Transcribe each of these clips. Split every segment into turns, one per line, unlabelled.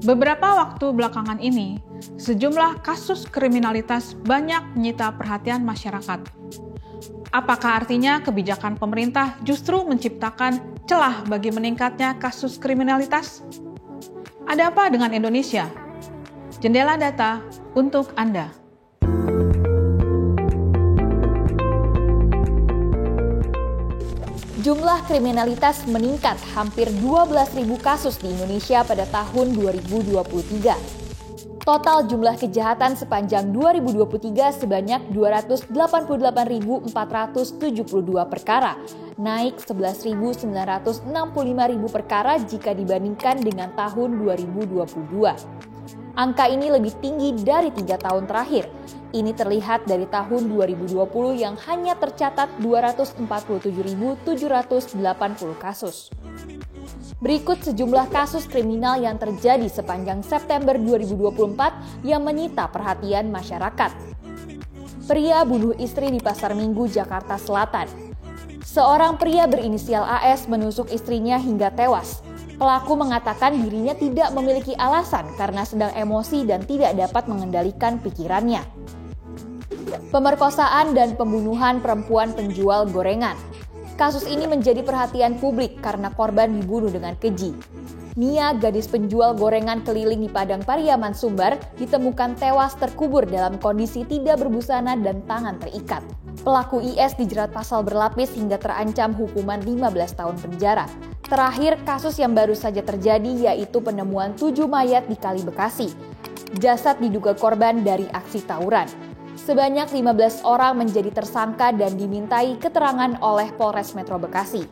Beberapa waktu belakangan ini, sejumlah kasus kriminalitas banyak menyita perhatian masyarakat. Apakah artinya kebijakan pemerintah justru menciptakan celah bagi meningkatnya kasus kriminalitas? Ada apa dengan Indonesia? Jendela Data untuk Anda.
Jumlah kriminalitas meningkat hampir 12.000 kasus di Indonesia pada tahun 2023. Total jumlah kejahatan sepanjang 2023 sebanyak 288.472 perkara, naik 11.965 perkara jika dibandingkan dengan tahun 2022. Angka ini lebih tinggi dari 3 tahun terakhir. Ini terlihat dari tahun 2020 yang hanya tercatat 247.780 kasus. Berikut sejumlah kasus kriminal yang terjadi sepanjang September 2024 yang menyita perhatian masyarakat. Pria bunuh istri di Pasar Minggu, Jakarta Selatan. Seorang pria berinisial AS menusuk istrinya hingga tewas. Pelaku mengatakan dirinya tidak memiliki alasan karena sedang emosi dan tidak dapat mengendalikan pikirannya. Pemerkosaan dan pembunuhan perempuan penjual gorengan. Kasus ini menjadi perhatian publik karena korban dibunuh dengan keji. Nia, gadis penjual gorengan keliling di Padang Pariaman, Sumbar, ditemukan tewas terkubur dalam kondisi tidak berbusana dan tangan terikat. Pelaku IS dijerat pasal berlapis hingga terancam hukuman 15 tahun penjara. Terakhir, kasus yang baru saja terjadi yaitu penemuan 7 mayat di Kali Bekasi. Jasad diduga korban dari aksi tawuran. Sebanyak 15 orang menjadi tersangka dan dimintai keterangan oleh Polres Metro Bekasi.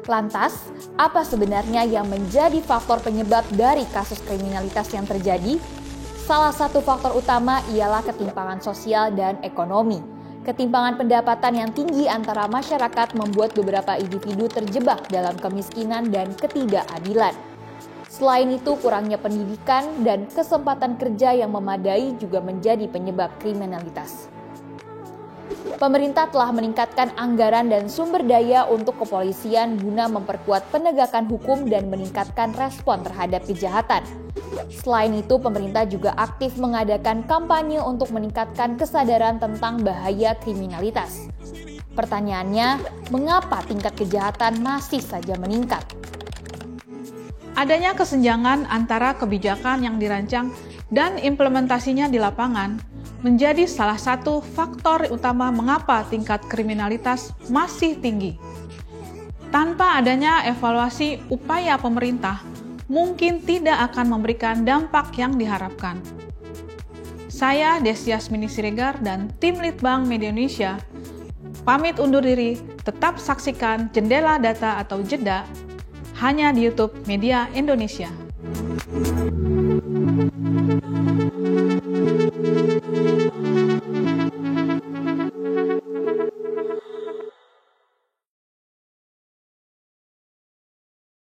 Lantas, apa sebenarnya yang menjadi faktor penyebab dari kasus kriminalitas yang terjadi? Salah satu faktor utama ialah ketimpangan sosial dan ekonomi. Ketimpangan pendapatan yang tinggi antara masyarakat membuat beberapa individu terjebak dalam kemiskinan dan ketidakadilan. Selain itu, kurangnya pendidikan dan kesempatan kerja yang memadai juga menjadi penyebab kriminalitas. Pemerintah telah meningkatkan anggaran dan sumber daya untuk kepolisian guna memperkuat penegakan hukum dan meningkatkan respon terhadap kejahatan. Selain itu, pemerintah juga aktif mengadakan kampanye untuk meningkatkan kesadaran tentang bahaya kriminalitas. Pertanyaannya, mengapa tingkat kejahatan masih saja meningkat?
Adanya kesenjangan antara kebijakan yang dirancang dan implementasinya di lapangan menjadi salah satu faktor utama mengapa tingkat kriminalitas masih tinggi. Tanpa adanya evaluasi upaya pemerintah, mungkin tidak akan memberikan dampak yang diharapkan. Saya Desi Yasmini Siregar dan tim Litbang Media Indonesia pamit undur diri. Tetap saksikan Jendela Data atau Jeda hanya di YouTube Media Indonesia.